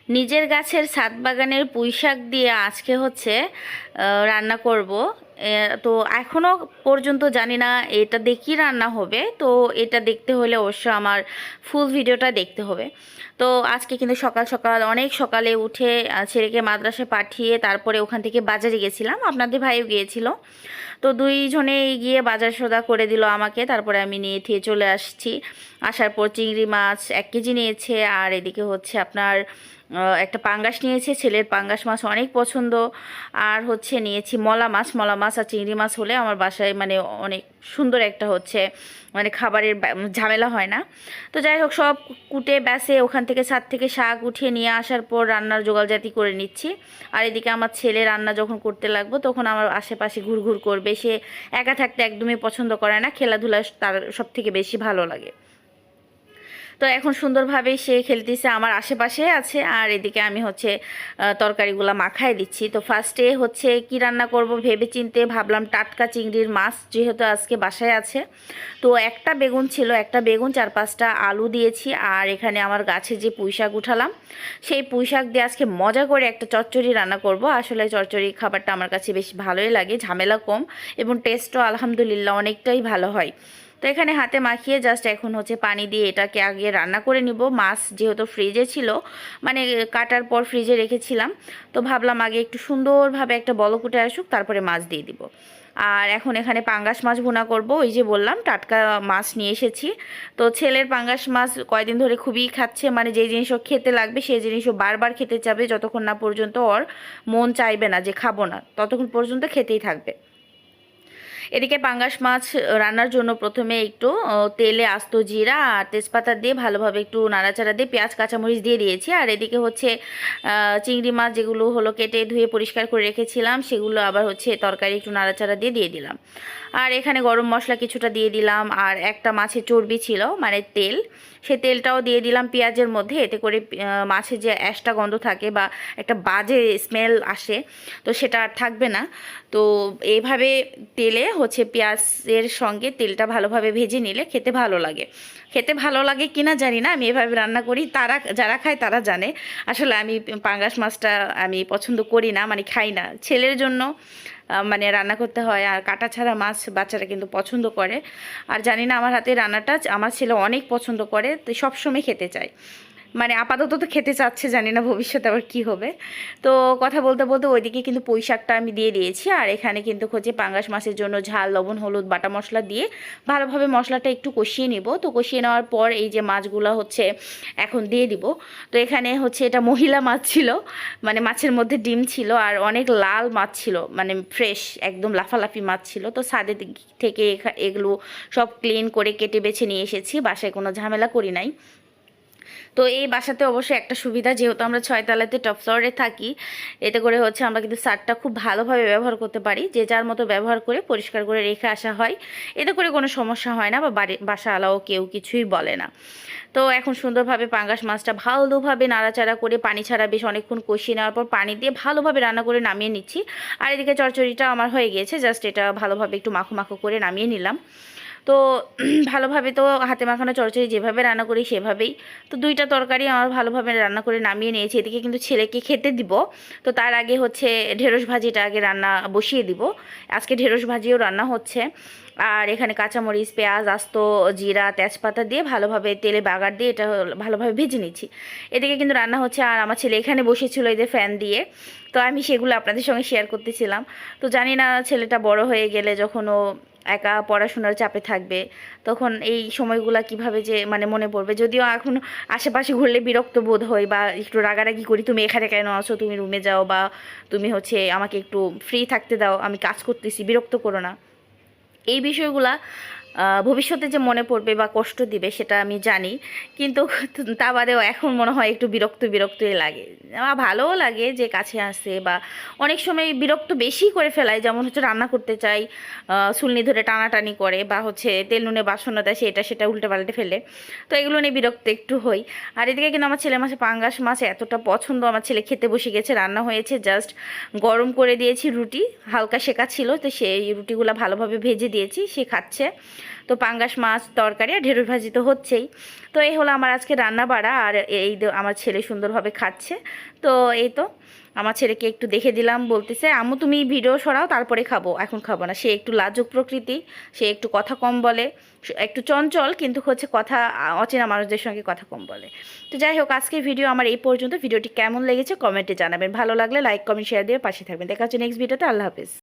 নিজের গাছের ছাদ বাগানের পুঁইশাক দিয়ে আজকে হচ্ছে রান্না করব। তো এখনও পর্যন্ত জানি না এটা দিয়ে কী রান্না হবে, তো এটা দেখতে হলে অবশ্য আমার ফুল ভিডিওটা দেখতে হবে। তো আজকে কিন্তু সকাল সকাল অনেক সকালে উঠে ছেলেকে মাদ্রাসায় পাঠিয়ে তারপরে ওখান থেকে বাজারে গেছিলাম, আপনাদের ভাইও গিয়েছিল। তো দুইজনে গিয়ে বাজার সওদা করে দিল আমাকে, তারপরে আমি নিয়ে থিয়ে চলে আসছি। আসার পর চিংড়ি মাছ 1 কেজি নিয়েছে, আর এদিকে হচ্ছে আপনার একটা পাঙ্গাস নিয়েছে, ছেলের পাঙ্গাস মাছ অনেক পছন্দ। আর হচ্ছে নিয়েছি মলা মাছ আর চিংড়ি মাছ হলে আমার বাসায় মানে অনেক সুন্দর একটা হচ্ছে মানে খাবারের ঝামেলা হয় না। তো যাই হোক, সব কুটে ব্যাসে ওখান থেকে ছাদ থেকে শাক উঠিয়ে নিয়ে আসার পর রান্নার জোগাড়জাতি করে নিচ্ছি। আর এদিকে আমার ছেলে রান্না যখন করতে লাগবো তখন আমার আশেপাশে ঘুরঘুর করবে। সে একা থাকতে একদমই পছন্দ করে না, খেলাধুলা তার সব থেকে বেশি ভালো লাগে। তো এখন সুন্দরভাবেই সে খেলতেছে, আমার আশেপাশে আছে। আর এদিকে আমি হচ্ছে তরকারিগুলো মাখায় দিচ্ছি। তো ফার্স্টে হচ্ছে কি রান্না করব ভেবে চিনতে ভাবলাম টাটকা চিংড়ির মাছ, যেহেতু আজকে বাসায় আছে। তো একটা বেগুন ছিল, একটা বেগুন 4-5টা আলু দিয়েছি। আর এখানে আমার গাছে যে পুঁইশাক উঠালাম, সেই পুঁইশাক দিয়ে আজকে মজা করে একটা চচ্চড়ি রান্না করব। আসলে চচ্চড়ি খাবারটা আমার কাছে বেশ ভালোই লাগে, ঝামেলা কম এবং টেস্টও আলহামদুলিল্লাহ অনেকটাই ভালো হয়। তো এখানে হাতে মাখিয়ে জাস্ট এখন হচ্ছে পানি দিয়ে এটাকে আগে রান্না করে নিব। মাছ যেহেতু ফ্রিজে ছিল, মানে কাটার পর ফ্রিজে রেখেছিলাম, তো ভাবলাম আগে একটু সুন্দরভাবে একটা বলকুটে আসুক তারপরে মাছ দিয়ে দিব। আর এখন এখানে পাঙ্গাস মাছ ভুনা করব। ওই যে বললাম টাটকা মাছ নিয়ে এসেছি। তো ছেলের পাঙ্গাস মাছ কয়দিন ধরে খুবই খাচ্ছে, মানে যে জিনিসও খেতে লাগবে সেই জিনিসও বারবার খেতে চাবে, যতক্ষণ না পর্যন্ত ওর মন চাইবে না যে খাবো না ততক্ষণ পর্যন্ত খেতেই থাকবে। এদিকে পাঙ্গাস মাছ রান্নার জন্য প্রথমে একটু তেলে আস্ত জিরা আর তেজপাতা দিয়ে ভালোভাবে একটু নাড়াচাড়া দিয়ে পেঁয়াজ কাঁচামরিচ দিয়ে দিয়েছি। আর এদিকে হচ্ছে চিংড়ি মাছ যেগুলো হলো কেটে ধুয়ে পরিষ্কার করে রেখেছিলাম, সেগুলো আবার হচ্ছে তরকারি একটু নাড়াচাড়া দিয়ে দিলাম। আর এখানে গরম মশলা কিছুটা দিয়ে দিলাম, আর একটা মাছের চর্বি ছিল মানে তেল, সেই তেলটাও দিয়ে দিলাম পেঁয়াজের মধ্যে। এতে করে মাছের যে অ্যাশটা গন্ধ থাকে বা একটা বাজে স্মেল আসে, তো সেটা আর থাকবে না। তো এইভাবে তেলে হচ্ছে পেঁয়াজের সঙ্গে তেলটা ভালোভাবে ভেজে নিলে খেতে ভালো লাগে। খেতে ভালো লাগে কিনা জানি না, আমি এভাবে রান্না করি, তারা যারা খায় তারা জানে। আসলে আমি পাঙ্গাস মাছটা আমি পছন্দ করি না, মানে খাই না, ছেলের জন্য মানে রান্না করতে হয়। আর কাটা ছাড়া মাছ বাচ্চারা কিন্তু পছন্দ করে। আর জানি না, আমার হাতে রান্নাটা আমার ছেলে অনেক পছন্দ করে, তো সবসময় খেতে চায়। মানে আপাতত তো খেতে চাচ্ছে, জানি না ভবিষ্যতে আবার কী হবে। তো কথা বলতে বলতে ওইদিকে কিন্তু পুঁই শাকটা আমি দিয়ে দিয়েছি। আর এখানে কিন্তু হচ্ছে পাঙ্গাস মাছের জন্য ঝাল, লবণ, হলুদ, বাটা মশলা দিয়ে ভালোভাবে মশলাটা একটু কষিয়ে নিব। তো কষিয়ে নেওয়ার পর এই যে মাছগুলো হচ্ছে এখন দিয়ে দিব। তো এখানে হচ্ছে এটা মহিলা মাছ ছিল, মানে মাছের মধ্যে ডিম ছিল আর অনেক লাল মাছ ছিল, মানে ফ্রেশ একদম লাফালাফি মাছ ছিল। তো ছাদে থেকে এগুলো সব ক্লিন করে কেটে বেছে নিয়ে এসেছি, বাসায় কোনো ঝামেলা করি নাই। তো এই বাসাতে অবশ্যই একটা সুবিধা, যেহেতু আমরা 6 তলাতে টপ ফ্লোরে থাকি, এতে করে হচ্ছে আমরা কিন্তু ছাদটা খুব ভালোভাবে ব্যবহার করতে পারি, যে যার মতো ব্যবহার করে পরিষ্কার করে রেখে আসা হয়। এতে করে কোনো সমস্যা হয় না, বা বাসা আলাও কেউ কিছুই বলে না। তো এখন সুন্দরভাবে পাঙ্গাস মাছটা ভালোভাবে নাড়াচাড়া করে পানি ছাড়া বেশ অনেকক্ষণ কষিয়ে নেওয়ার পর পানি দিয়ে ভালোভাবে রান্না করে নামিয়ে নিচ্ছি। আর এদিকে চচ্চড়িটা আমার হয়ে গিয়েছে, জাস্ট এটা ভালোভাবে একটু মাখো মাখো করে নামিয়ে নিলাম। তো ভালোভাবে তো হাতে মাখানো চচ্চড়ি যেভাবে রান্না করি সেভাবেই। তো দুইটা তরকারি আমার ভালোভাবে রান্না করে নামিয়ে নিয়েছি। এদিকে কিন্তু ছেলেকে খেতে দিব, তো তার আগে হচ্ছে ঢেঁড়স ভাজিটা আগে রান্না বসিয়ে দিব। আজকে ঢেঁড়স ভাজিও রান্না হচ্ছে। আর এখানে কাঁচামরিচ, পেঁয়াজ, আস্ত জিরা, তেজপাতা দিয়ে ভালোভাবে তেলে বাগার দিয়ে এটা ভালোভাবে ভেজে নিচ্ছি। এদিকে কিন্তু রান্না হচ্ছে, আর আমার ছেলে এখানে বসেছিল এই যে ফ্যান দিয়ে। তো আমি সেগুলো আপনাদের সঙ্গে শেয়ার করতেছিলাম। তো জানি না ছেলেটা বড় হয়ে গেলে যখন ও একা পড়াশোনার চাপে থাকবে, তখন এই সময়গুলো কিভাবে যে মানে মনে পড়বে। যদিও এখন আশেপাশে ঘুরলে বিরক্ত বোধ হয় বা একটু রাগারাগি করি, তুমি এখানে কেন আছো, তুমি রুমে যাও, বা তুমি হচ্ছে আমাকে একটু ফ্রি থাকতে দাও, আমি কাজ করতেছি, বিরক্ত করো না। এই বিষয়গুলা ভবিষ্যতে যে মনে পড়বে বা কষ্ট দিবে সেটা আমি জানি, কিন্তু তা বাদেও এখন মনে হয় একটু বিরক্তই লাগে। আমার ভালোও লাগে যে কাছে আসে, বা অনেক সময় বিরক্ত বেশি করে ফেলায়, যেমন হচ্ছে রান্না করতে চাই, ছুলনি ধরে টানাটানি করে, বা হচ্ছে তেল নুনে বাসন দেয় সেটা সেটা উল্টে পাল্টে ফেলে। তো এগুলো নিয়ে বিরক্ত একটু হই। আর এদিকে কিন্তু আমার ছেলে মাছে পাঙ্গাস মাছ এতটা পছন্দ, আমার ছেলে খেতে বসে গেছে, রান্না হয়েছে, জাস্ট গরম করে দিয়েছি, রুটি হালকা সেকা ছিল, তো সেই রুটিগুলো ভালোভাবে ভেজে দিয়েছি, সে খাচ্ছে। তো পাঙ্গাস মাছ তরকারি আর ঢেঁড়স ভাজি তো হচ্ছেই। তো এই হলো আমার আজকে রান্না বাড়া। আর আমার ছেলে সুন্দরভাবে খাচ্ছে। তো এই তো আমার ছেলেকে একটু দেখে দিলাম, বলতেছে আম্মু তুমি ভিডিও সরাও তারপরে খাবো, এখন খাবো না। সে একটু লাজুক প্রকৃতি, সে একটু কথা কম বলে, একটু চঞ্চল, কিন্তু হচ্ছে কথা অচেনা মানুষদের সঙ্গে কথা কম বলে। তো যাই হোক, আজকের ভিডিও আমার এই পর্যন্ত। ভিডিওটি কেমন লেগেছে কমেন্টে জানাবেন, ভালো লাগলে লাইক কমেন্ট শেয়ার দিয়ে পাশে থাকবেন। দেখা হচ্ছে নেক্সট ভিডিওতে। আল্লাহ হাফিজ।